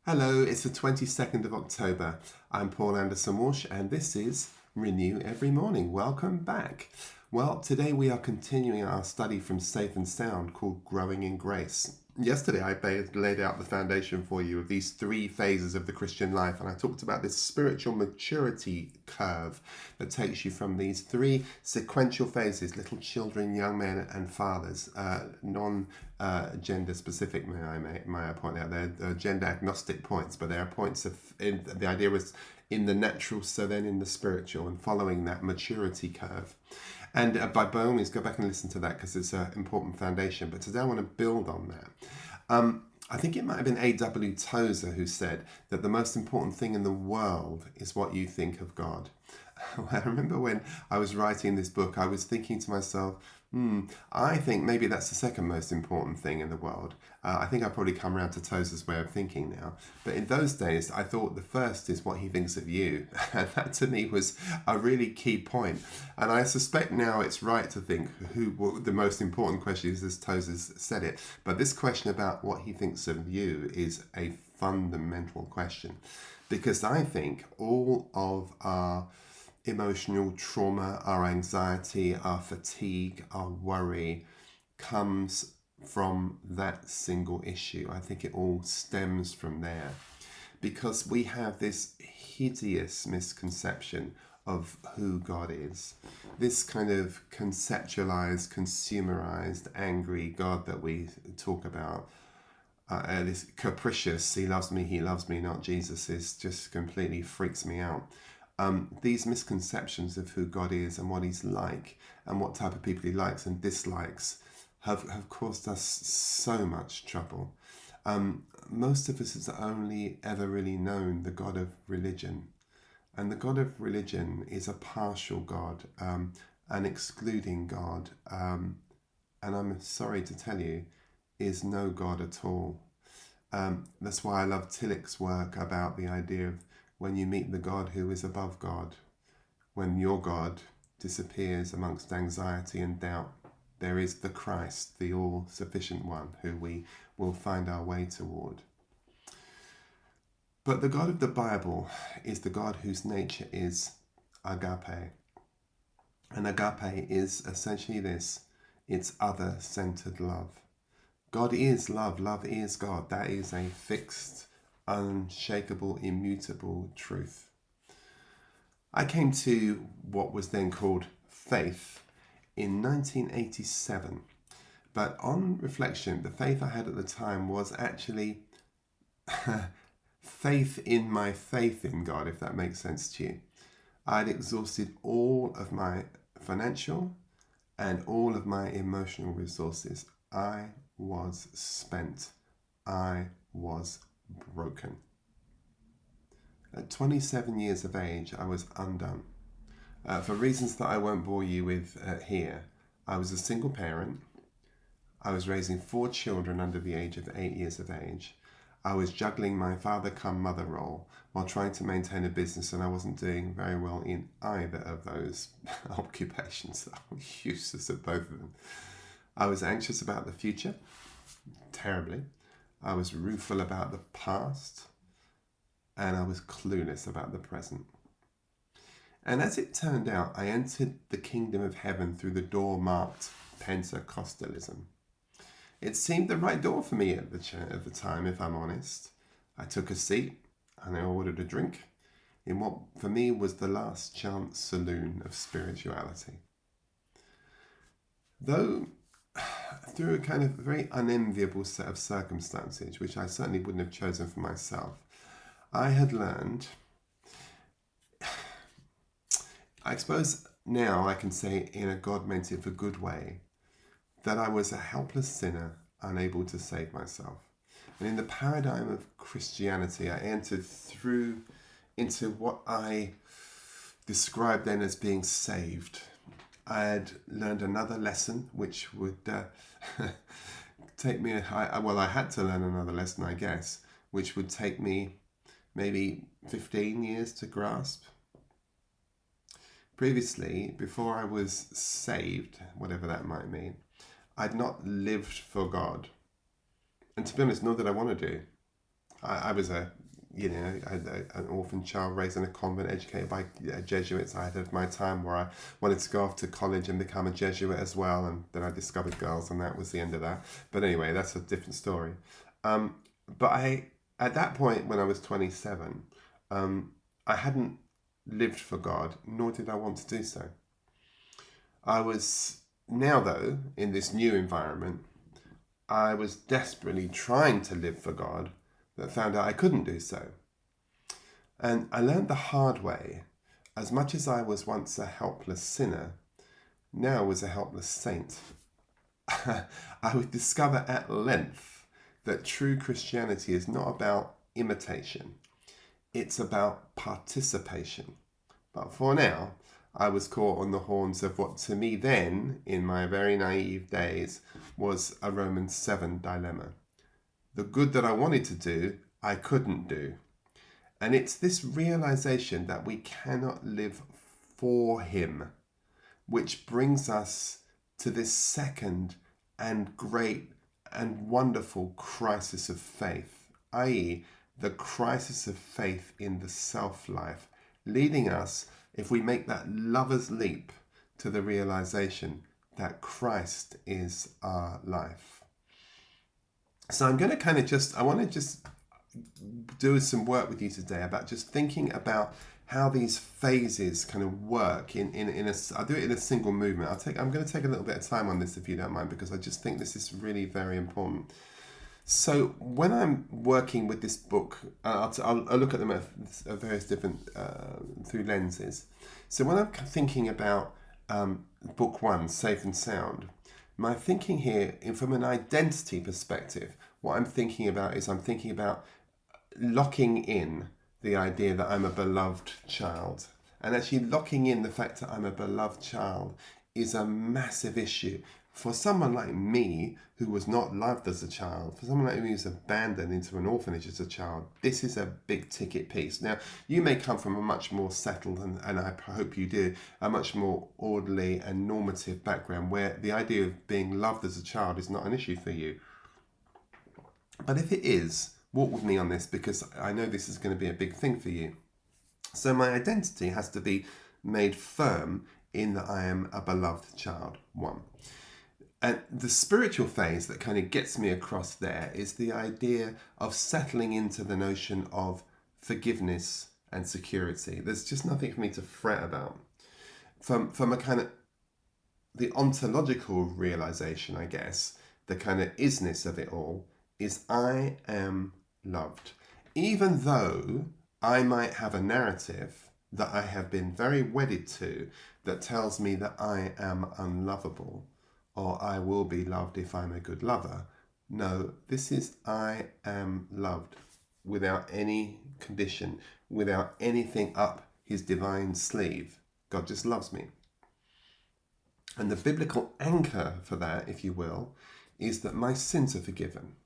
Hello, it's the 22nd of October. I'm Paul Anderson-Walsh and this is Renew Every Morning. Welcome back. Well, today we are continuing our study from Safe and Sound called Growing in Grace. Yesterday I laid out the foundation for you of these three phases of the Christian life, and I talked about this spiritual maturity curve that takes you from these three sequential phases: little children, young men, and fathers. Non-gender specific, may I point out, they're gender agnostic points, but they are points of the idea was in the natural, so then in the spiritual, and following that maturity curve. And by all means, go back and listen to that because it's an important foundation. But today I want to build on that. I think it might have been A.W. Tozer who said that the most important thing in the world is what you think of God. I remember when I was writing this book, I was thinking to myself, I think maybe that's the second most important thing in the world. I think I've probably come around to Tozer's way of thinking now. But in those days, I thought the first is what he thinks of you. And that to me was a really key point. And I suspect now it's right to think what the most important question is, as Tozer's said it. But this question about what he thinks of you is a fundamental question. Because I think all of our emotional trauma, our anxiety, our fatigue, our worry comes from that single issue. I think it all stems from there because we have this hideous misconception of who God is. This kind of conceptualized, consumerized, angry God that we talk about. This capricious, he loves me, not Jesus, is just completely freaks me out. These misconceptions of who God is and what he's like and what type of people he likes and dislikes have caused us so much trouble. Most of us have only ever really known the God of religion. And the God of religion is a partial God, an excluding God. And I'm sorry to tell you, is no God at all. That's why I love Tillich's work about the idea of when you meet the God who is above God, when your God disappears amongst anxiety and doubt, there is the Christ, the all-sufficient one, who we will find our way toward. But the God of the Bible is the God whose nature is agape. And agape is essentially this: it's other-centered love. God is love, love is God. That is a fixed, unshakable, immutable truth. I came to what was then called faith in 1987. But on reflection, the faith I had at the time was actually faith in my faith in God, if that makes sense to you. I'd exhausted all of my financial and all of my emotional resources. I was spent. I was broken. At 27 years of age, I was undone. For reasons that I won't bore you with here, I was a single parent. I was raising 4 children under the age of 8 years of age. I was juggling my father-cum-mother role while trying to maintain a business, and I wasn't doing very well in either of those occupations. I was useless at both of them. I was anxious about the future, terribly. I was rueful about the past, and I was clueless about the present. And as it turned out, I entered the kingdom of heaven through the door marked Pentecostalism. It seemed the right door for me at the time, if I'm honest. I took a seat and I ordered a drink in what for me was the last chance saloon of spirituality. Though through a kind of very unenviable set of circumstances, which I certainly wouldn't have chosen for myself, I had learned, I suppose now I can say in a God meant it for good way, that I was a helpless sinner unable to save myself. And in the paradigm of Christianity, I entered through into what I described then as being saved. I had learned another lesson which would take me, I had to learn another lesson, I guess, which would take me maybe 15 years to grasp. Previously, before I was saved, whatever that might mean, I'd not lived for God. And to be honest, nor did I want to do. I was an orphan child raised in a convent, educated by Jesuits. I had my time where I wanted to go off to college and become a Jesuit as well, and then I discovered girls, and that was the end of that. But anyway, that's a different story. But at that point, when I was 27, I hadn't lived for God, nor did I want to do so. I was now, though, in this new environment, I was desperately trying to live for God, but found out I couldn't do so. And I learned the hard way. As much as I was once a helpless sinner, now I was a helpless saint. I would discover at length that true Christianity is not about imitation. It's about participation. But for now, I was caught on the horns of what to me then, in my very naive days, was a Romans 7 dilemma. The good that I wanted to do, I couldn't do. And it's this realization that we cannot live for Him, which brings us to this second and great and wonderful crisis of faith, i.e., the crisis of faith in the self-life, leading us, if we make that lover's leap, to the realization that Christ is our life. So I'm going to I want to just do some work with you today about just thinking about how these phases kind of work I'll do it in a single movement. I'm going to take a little bit of time on this, if you don't mind, because I just think this is really very important. So when I'm working with this book, I'll look at them at various different through lenses. So when I'm thinking about book 1, Safe and Sound, my thinking here, from an identity perspective, what I'm thinking about is locking in the idea that I'm a beloved child. And actually locking in the fact that I'm a beloved child is a massive issue. For someone like me, who was not loved as a child, for someone like me who's abandoned into an orphanage as a child, this is a big ticket piece. Now, you may come from a much more settled, and I hope you do, a much more orderly and normative background where the idea of being loved as a child is not an issue for you. But if it is, walk with me on this, because I know this is going to be a big thing for you. So my identity has to be made firm in that I am a beloved child, 1. And the spiritual phase that kind of gets me across there is the idea of settling into the notion of forgiveness and security. There's just nothing for me to fret about. From a kind of the ontological realization, I guess, the kind of isness of it all, is I am loved. Even though I might have a narrative that I have been very wedded to that tells me that I am unlovable, or I will be loved if I'm a good lover. No, this is I am loved without any condition, without anything up His divine sleeve. God just loves me. And the biblical anchor for that, if you will, is that my sins are forgiven.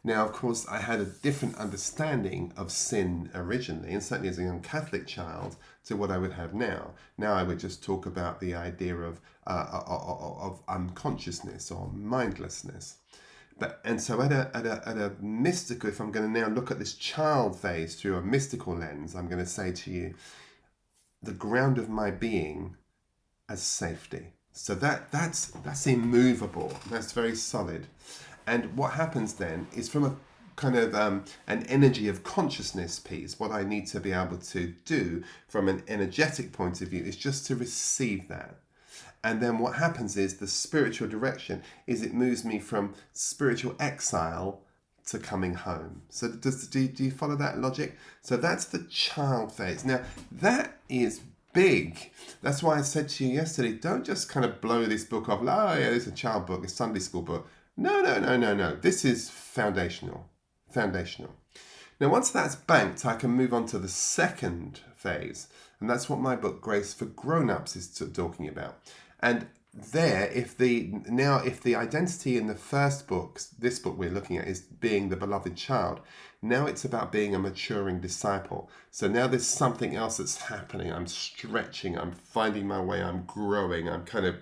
Now, of course, I had a different understanding of sin originally, and certainly as a young Catholic child, to what I would have now. Now I would just talk about the idea of unconsciousness or mindlessness. And so at a mystical, if I'm going to now look at this child phase through a mystical lens, I'm going to say to you, the ground of my being as safety. So that's immovable. That's very solid. And what happens then is, from a kind of an energy of consciousness piece, what I need to be able to do from an energetic point of view is just to receive that. And then what happens is the spiritual direction is it moves me from spiritual exile to coming home. So do you follow that logic? So that's the child phase. Now, that is big. That's why I said to you yesterday, don't just kind of blow this book off. Oh, yeah, it's a child book, a Sunday school book. No. This is foundational. Now, once that's banked, I can move on to the second phase. And that's what my book, Grace for Grown-Ups, is talking about. And there, if the identity in the first book, this book we're looking at, is being the beloved child, now it's about being a maturing disciple. So now there's something else that's happening. I'm stretching, I'm finding my way, I'm growing, I'm kind of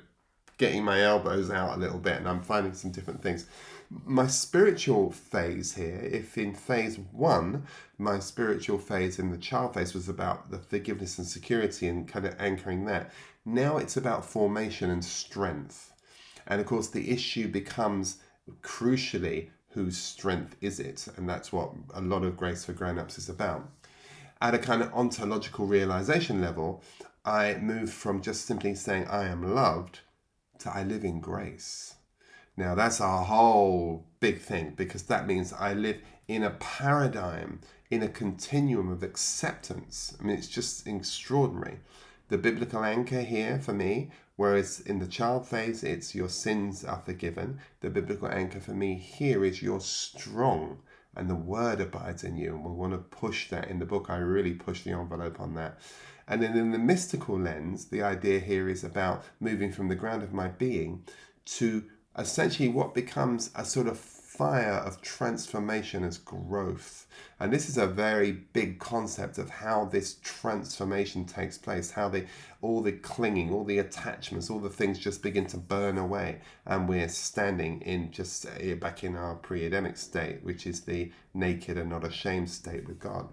getting my elbows out a little bit, and I'm finding some different things. My spiritual phase here, if in phase one, my spiritual phase in the child phase was about the forgiveness and security and kind of anchoring that, now it's about formation and strength. And of course, the issue becomes crucially whose strength is it? And that's what a lot of Grace for Grown-ups is about. At a kind of ontological realization level, I move from just simply saying I am loved to I live in grace. Now, that's a whole big thing, because that means I live in a paradigm, in a continuum of acceptance. I mean, it's just extraordinary. The biblical anchor here for me, whereas in the child phase, it's your sins are forgiven. The biblical anchor for me here is you're strong and the word abides in you. And we want to push that in the book. I really push the envelope on that. And then in the mystical lens, the idea here is about moving from the ground of my being to essentially what becomes a sort of fire of transformation as growth. And this is a very big concept of how this transformation takes place, how all the clinging, all the attachments, all the things just begin to burn away, and we're standing in just back in our pre-Adamic state, which is the naked and not ashamed state with God.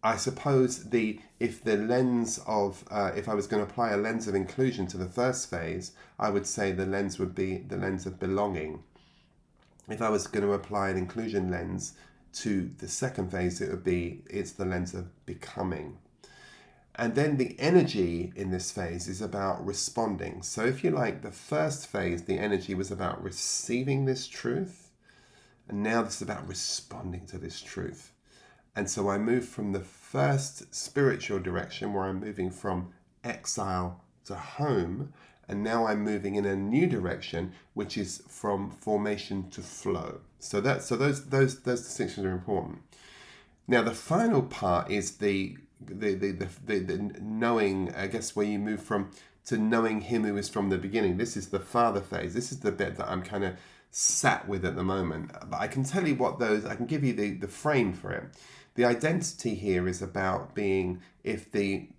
I suppose if the lens of if I was going to apply a lens of inclusion to the first phase, I would say the lens would be the lens of belonging. If I was going to apply an inclusion lens to the second phase, it's the lens of becoming. And then the energy in this phase is about responding. So if you like, the first phase, the energy was about receiving this truth, and now this is about responding to this truth. And so I move from the first spiritual direction, where I'm moving from exile to home, and now I'm moving in a new direction, which is from formation to flow. So those distinctions are important. Now the final part is the knowing, I guess, where you move from to knowing Him who is from the beginning. This is the Father phase. This is the bit that I'm kind of sat with at the moment. But I can tell you I can give you the frame for it. The identity here is about being, if the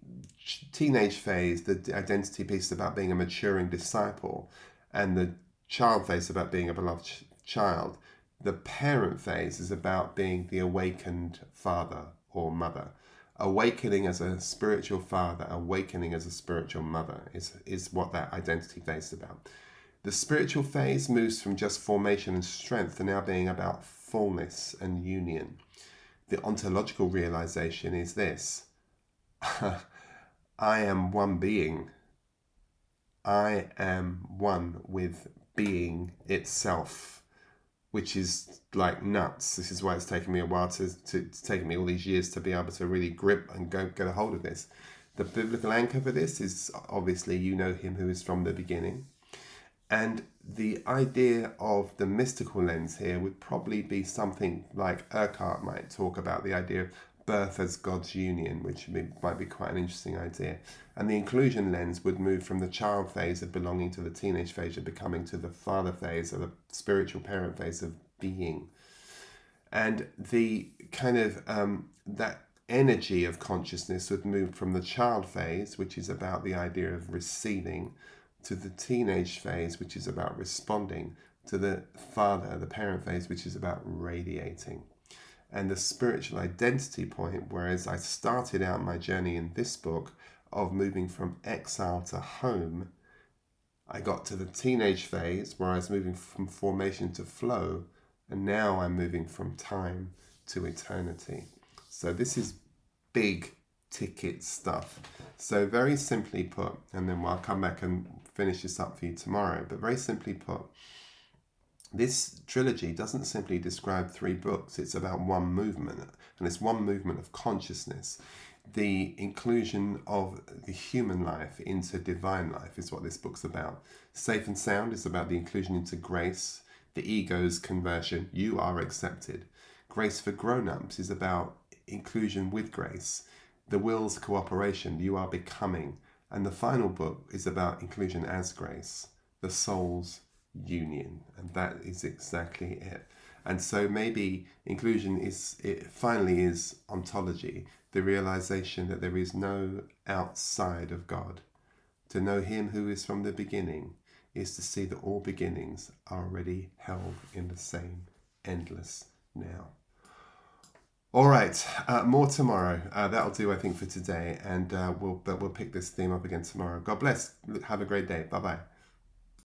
teenage phase, the identity piece is about being a maturing disciple, and the child phase is about being a beloved child, the parent phase is about being the awakened father or mother. Awakening as a spiritual father, awakening as a spiritual mother is what that identity phase is about. The spiritual phase moves from just formation and strength to now being about fullness and union. The ontological realization is this: I am one being. I am one with being itself, which is like nuts. This is why it's taken me a while it's taken me all these years to be able to really grip and get a hold of this. The biblical anchor for this is obviously, you know Him who is from the beginning. And the idea of the mystical lens here would probably be something like Urquhart might talk about, the idea of birth as God's union, which might be quite an interesting idea. And the inclusion lens would move from the child phase of belonging to the teenage phase of becoming to the father phase, or the spiritual parent phase of being. And the kind of that energy of consciousness would move from the child phase, which is about the idea of receiving, to the teenage phase, which is about responding, to the the parent phase, which is about radiating. And the spiritual identity point, whereas I started out my journey in this book of moving from exile to home, I got to the teenage phase where I was moving from formation to flow, and now I'm moving from time to eternity. So this is big ticket stuff. So very simply put, and then I'll come back and finish this up for you tomorrow, but very simply put, this trilogy doesn't simply describe 3 books. It's about one movement, and it's one movement of consciousness. The inclusion of the human life into divine life is what this book's about. Safe and Sound is about the inclusion into grace, the ego's conversion. You are accepted. Grace for Grown-ups is about inclusion with grace, the will's cooperation. You are becoming. And the final book is about inclusion as grace, the soul's union. And that is exactly it. And so maybe inclusion finally is ontology, the realization that there is no outside of God. To know Him who is from the beginning is to see that all beginnings are already held in the same endless now. All right, more tomorrow. That'll do, I think, for today, and we'll pick this theme up again tomorrow. God bless. Have a great day. Bye-bye.